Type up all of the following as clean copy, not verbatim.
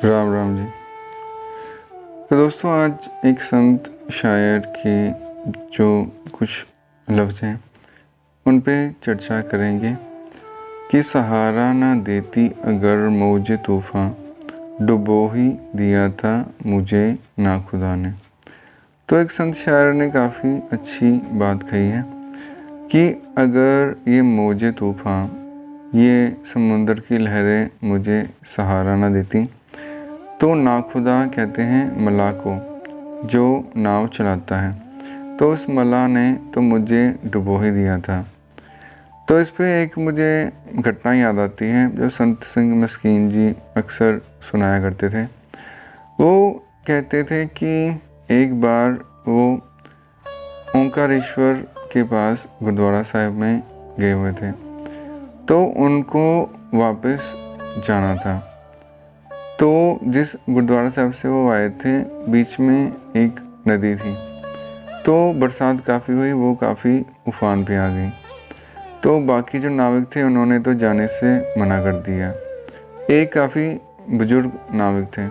राम राम जी। तो दोस्तों, आज एक संत शायर के जो कुछ लफ्ज़ हैं उन पे चर्चा करेंगे कि सहारा ना देती अगर मौजे तूफ़ान, डुबो ही दिया था मुझे ना खुदा ने। तो एक संत शायर ने काफ़ी अच्छी बात कही है कि अगर ये मौजे तूफ़ान, ये समुंदर की लहरें मुझे सहारा ना देती तो नाखुदा कहते हैं मल्लाह को जो नाव चलाता है, तो उस मल्लाह ने तो मुझे डुबो ही दिया था। तो इस पे एक मुझे घटना याद आती है जो संत सिंह मस्कीन जी अक्सर सुनाया करते थे। वो कहते थे कि एक बार वो ओंकारेश्वर के पास गुरुद्वारा साहिब में गए हुए थे, तो उनको वापस जाना था। तो जिस गुरुद्वारा साहब से वो आए थे, बीच में एक नदी थी, तो बरसात काफ़ी हुई, वो काफ़ी उफान पे आ गई। तो बाकी जो नाविक थे उन्होंने तो जाने से मना कर दिया। एक काफ़ी बुजुर्ग नाविक थे,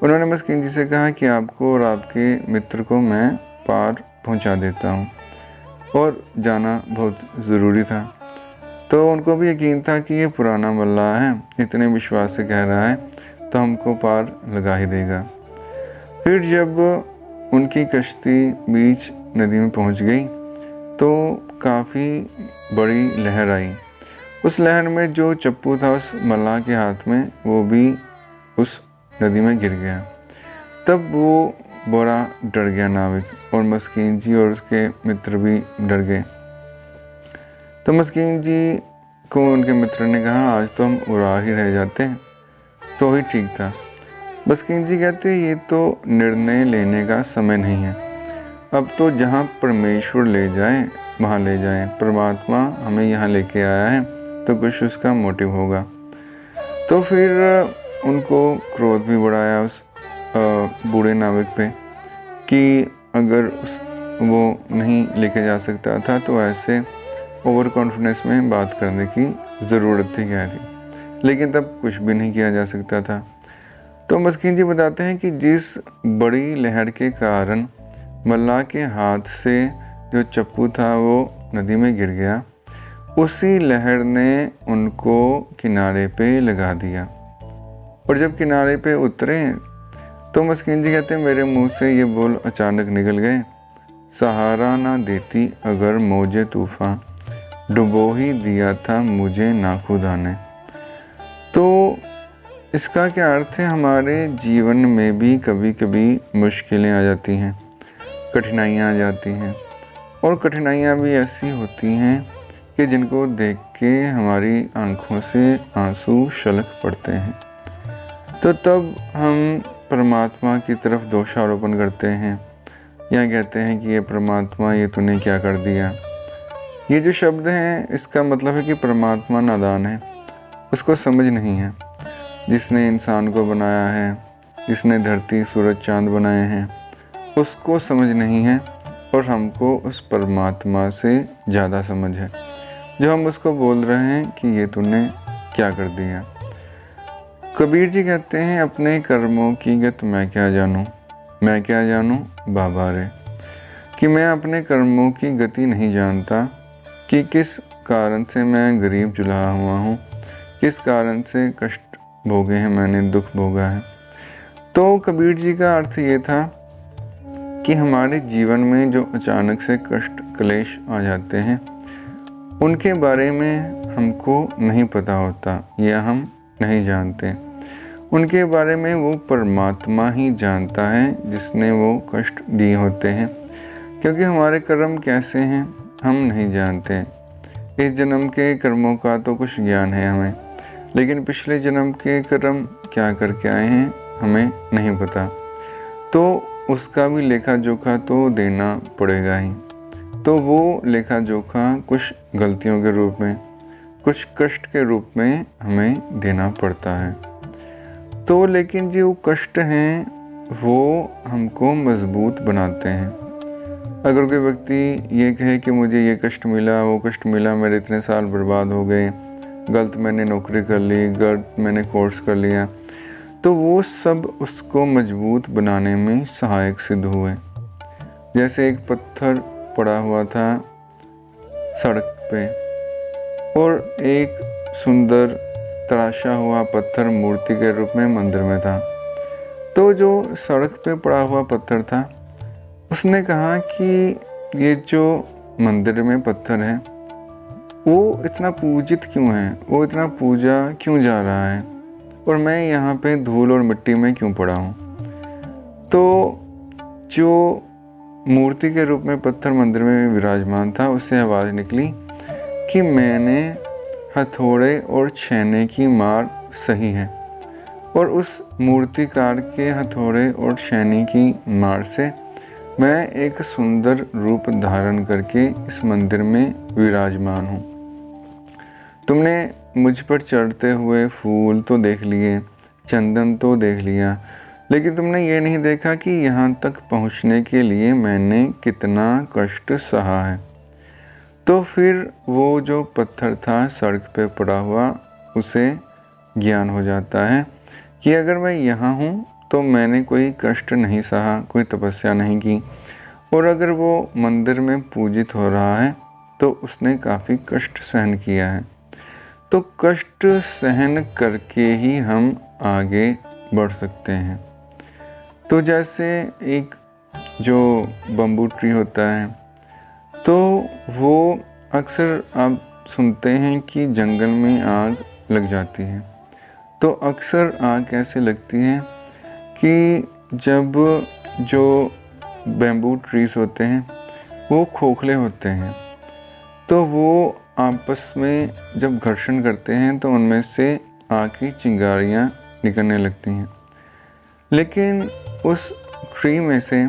उन्होंने मस्कीन जी से कहा कि आपको और आपके मित्र को मैं पार पहुंचा देता हूं, और जाना बहुत ज़रूरी था। तो उनको भी यकीन था कि ये पुराना मल्लाह है, इतने विश्वास से कह रहा है तो हमको पार लगा ही देगा। फिर जब उनकी कश्ती बीच नदी में पहुंच गई तो काफ़ी बड़ी लहर आई। उस लहर में जो चप्पू था उस मल्लाह के हाथ में, वो भी उस नदी में गिर गया। तब वो बड़ा डर गया नाविक, और मस्कीन जी और उसके मित्र भी डर गए। तो मस्कीन जी को उनके मित्र ने कहा, आज तो हम उड़ा ही रह जाते हैं तो ही ठीक था। मस्कीन जी कहते, ये तो निर्णय लेने का समय नहीं है, अब तो जहाँ परमेश्वर ले जाए वहाँ ले जाए। परमात्मा हमें यहाँ लेके आया है तो कुछ उसका मोटिव होगा। तो फिर उनको क्रोध भी बढ़ाया उस बूढ़े नाविक पे कि अगर वो नहीं लेके जा सकता था तो ऐसे ओवर कॉन्फिडेंस में बात करने की ज़रूरत थी क्या थी, लेकिन तब कुछ भी नहीं किया जा सकता था। तो मस्कीन जी बताते हैं कि जिस बड़ी लहर के कारण मल्लाह के हाथ से जो चप्पू था वो नदी में गिर गया, उसी लहर ने उनको किनारे पे लगा दिया। और जब किनारे पे उतरे तो मस्कीन जी कहते हैं, मेरे मुंह से ये बोल अचानक निकल गए, सहारा ना देती अगर मौजे तूफ़ान, डुबो ही दिया था मुझे ना खुदा ने। तो इसका क्या अर्थ है, हमारे जीवन में भी कभी कभी मुश्किलें आ जाती हैं, कठिनाइयाँ आ जाती हैं, और कठिनाइयाँ भी ऐसी होती हैं कि जिनको देख के हमारी आंखों से आंसू छलक पड़ते हैं। तो तब हम परमात्मा की तरफ दोषारोपण करते हैं या कहते हैं कि ये परमात्मा, ये तूने क्या कर दिया। ये जो शब्द हैं, इसका मतलब है कि परमात्मा नादान है, उसको समझ नहीं है। जिसने इंसान को बनाया है, जिसने धरती सूरज चांद बनाए हैं, उसको समझ नहीं है, और हमको उस परमात्मा से ज़्यादा समझ है, जो हम उसको बोल रहे हैं कि ये तूने क्या कर दिया। कबीर जी कहते हैं, अपने कर्मों की गत मैं क्या जानूँ, मैं क्या जानूँ बाबा रे, कि मैं अपने कर्मों की गति नहीं जानता कि किस कारण से मैं गरीब जुल्हा हुआ हूँ, किस कारण से कष्ट भोगे हैं मैंने, दुख भोगा है। तो कबीर जी का अर्थ ये था कि हमारे जीवन में जो अचानक से कष्ट क्लेश आ जाते हैं, उनके बारे में हमको नहीं पता होता या हम नहीं जानते। उनके बारे में वो परमात्मा ही जानता है जिसने वो कष्ट दिए होते हैं, क्योंकि हमारे कर्म कैसे हैं हम नहीं जानते। इस जन्म के कर्मों का तो कुछ ज्ञान है हमें, लेकिन पिछले जन्म के कर्म क्या करके आए हैं हमें नहीं पता। तो उसका भी लेखा जोखा तो देना पड़ेगा ही। तो वो लेखा जोखा कुछ गलतियों के रूप में, कुछ कष्ट के रूप में हमें देना पड़ता है। तो लेकिन जो कष्ट हैं वो हमको मजबूत बनाते हैं। अगर कोई व्यक्ति ये कहे कि मुझे ये कष्ट मिला, वो कष्ट मिला, मेरे इतने साल बर्बाद हो गए, गलत मैंने नौकरी कर ली, गलत मैंने कोर्स कर लिया, तो वो सब उसको मजबूत बनाने में सहायक सिद्ध हुए। जैसे एक पत्थर पड़ा हुआ था सड़क पे और एक सुंदर तराशा हुआ पत्थर मूर्ति के रूप में मंदिर में था। तो जो सड़क पे पड़ा हुआ पत्थर था, उसने कहा कि ये जो मंदिर में पत्थर है वो इतना पूजित क्यों है, वो इतना पूजा क्यों जा रहा है, और मैं यहाँ पे धूल और मिट्टी में क्यों पड़ा हूँ। तो जो मूर्ति के रूप में पत्थर मंदिर में विराजमान था, उससे आवाज़ निकली कि मैंने हथौड़े और छेने की मार सही है, और उस मूर्तिकार के हथौड़े और छेनी की मार से मैं एक सुंदर रूप धारण करके इस मंदिर में विराजमान हूँ। तुमने मुझ पर चढ़ते हुए फूल तो देख लिए, चंदन तो देख लिया, लेकिन तुमने ये नहीं देखा कि यहाँ तक पहुँचने के लिए मैंने कितना कष्ट सहा है। तो फिर वो जो पत्थर था सड़क पे पड़ा हुआ, उसे ज्ञान हो जाता है कि अगर मैं यहाँ हूँ तो मैंने कोई कष्ट नहीं सहा, कोई तपस्या नहीं की, और अगर वो मंदिर में पूजित हो रहा है तो उसने काफ़ी कष्ट सहन किया है। तो कष्ट सहन करके ही हम आगे बढ़ सकते हैं। तो जैसे एक जो बम्बू ट्री होता है, तो वो अक्सर आप सुनते हैं कि जंगल में आग लग जाती है। तो अक्सर आग कैसे लगती है कि जब जो बैम्बू ट्रीज होते हैं वो खोखले होते हैं, तो वो आपस में जब घर्षण करते हैं तो उनमें से आग की चिंगारियाँ निकलने लगती हैं। लेकिन उस ट्री में से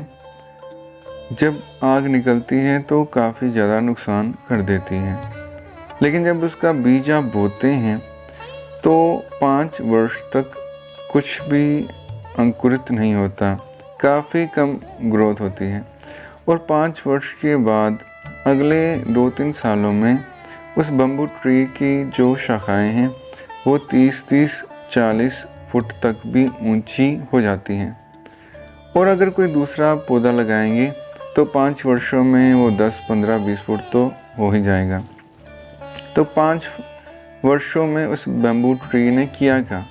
जब आग निकलती है तो काफ़ी ज़्यादा नुकसान कर देती है। लेकिन जब उसका बीज आप बोते हैं तो 5 वर्ष तक कुछ भी अंकुरित नहीं होता, काफ़ी कम ग्रोथ होती है, और 5 वर्ष के बाद अगले 2-3 सालों में उस बम्बू ट्री की जो शाखाएं हैं वो 30-40 फुट तक भी ऊंची हो जाती हैं। और अगर कोई दूसरा पौधा लगाएंगे तो 5 वर्षों में वो 10-15-20 फुट तो हो ही जाएगा। तो 5 वर्षों में उस बैम्बू ट्री ने किया क्या?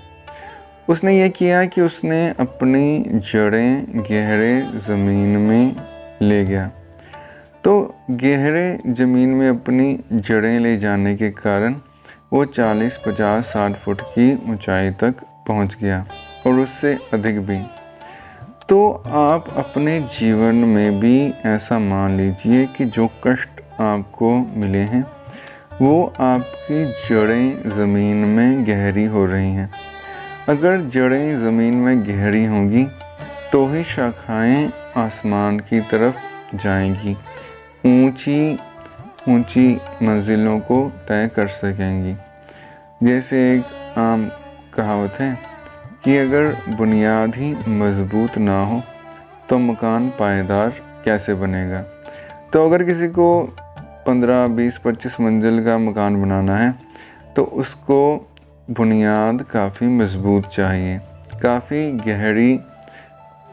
उसने ये किया कि उसने अपनी जड़ें गहरे ज़मीन में ले गया। तो गहरे ज़मीन में अपनी जड़ें ले जाने के कारण वो 40-50-60 फुट की ऊंचाई तक पहुंच गया, और उससे अधिक भी। तो आप अपने जीवन में भी ऐसा मान लीजिए कि जो कष्ट आपको मिले हैं वो आपकी जड़ें ज़मीन में गहरी हो रही हैं। अगर जड़ें ज़मीन में गहरी होंगी तो ही शाखाएं आसमान की तरफ जाएंगी, ऊंची ऊंची मंजिलों को तय कर सकेंगी। जैसे एक आम कहावत है कि अगर बुनियाद ही मजबूत ना हो तो मकान पायदार कैसे बनेगा। तो अगर किसी को 15, 20, 25 मंजिल का मकान बनाना है तो उसको बुनियाद काफ़ी मजबूत चाहिए, काफ़ी गहरी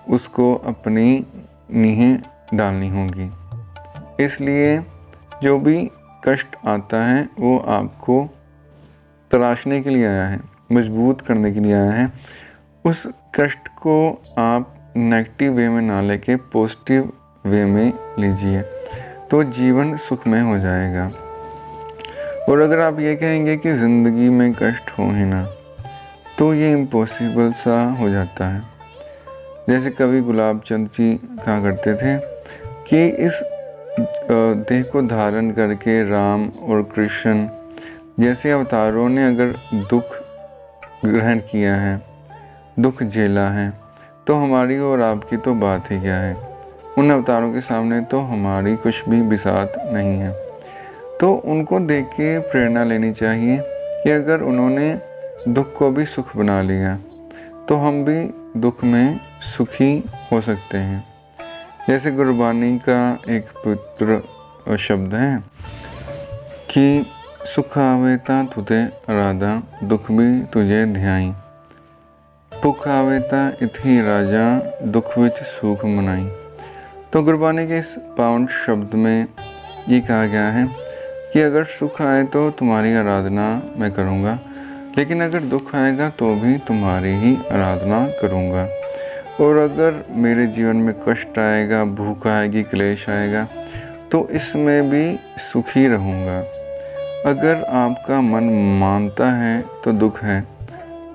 उसको अपनी नींहें डालनी होंगी। इसलिए जो भी कष्ट आता है वो आपको तराशने के लिए आया है, मजबूत करने के लिए आया है। उस कष्ट को आप नेगेटिव वे में ना लेके पॉजिटिव वे में लीजिए, तो जीवन सुखमय हो जाएगा। और अगर आप ये कहेंगे कि ज़िंदगी में कष्ट हो ही ना, तो ये इम्पॉसिबल सा हो जाता है। जैसे कवि गुलाब चंद जी कहा करते थे कि इस देह को धारण करके राम और कृष्ण जैसे अवतारों ने अगर दुख ग्रहण किया है, दुख झेला है, तो हमारी और आपकी तो बात ही क्या है। उन अवतारों के सामने तो हमारी कुछ भी बिसात नहीं है। तो उनको देख के प्रेरणा लेनी चाहिए कि अगर उन्होंने दुख को भी सुख बना लिया तो हम भी दुख में सुखी हो सकते हैं। जैसे गुरबानी का एक पवित्र शब्द है कि सुख आवे ता तुते राधा, दुख भी तुझे ध्याई। भुख आवे ता इत्थी राजा दुख विच सुख मनाई। तो गुरबाणी के इस पावन शब्द में ये कहा गया है कि अगर सुख आए तो तुम्हारी आराधना मैं करूँगा, लेकिन अगर दुख आएगा तो भी तुम्हारी ही आराधना करूँगा। और अगर मेरे जीवन में कष्ट आएगा, भूख आएगी, क्लेश आएगा, तो इसमें भी सुखी रहूँगा। अगर आपका मन मानता है तो दुख है,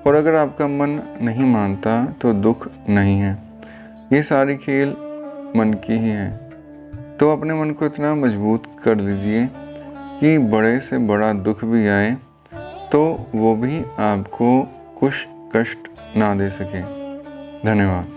और अगर आपका मन नहीं मानता तो दुख नहीं है। ये सारी खेल मन की ही है। तो अपने मन को इतना मजबूत कर लीजिए कि बड़े से बड़ा दुख भी आए तो वो भी आपको कुछ कष्ट ना दे सके। धन्यवाद।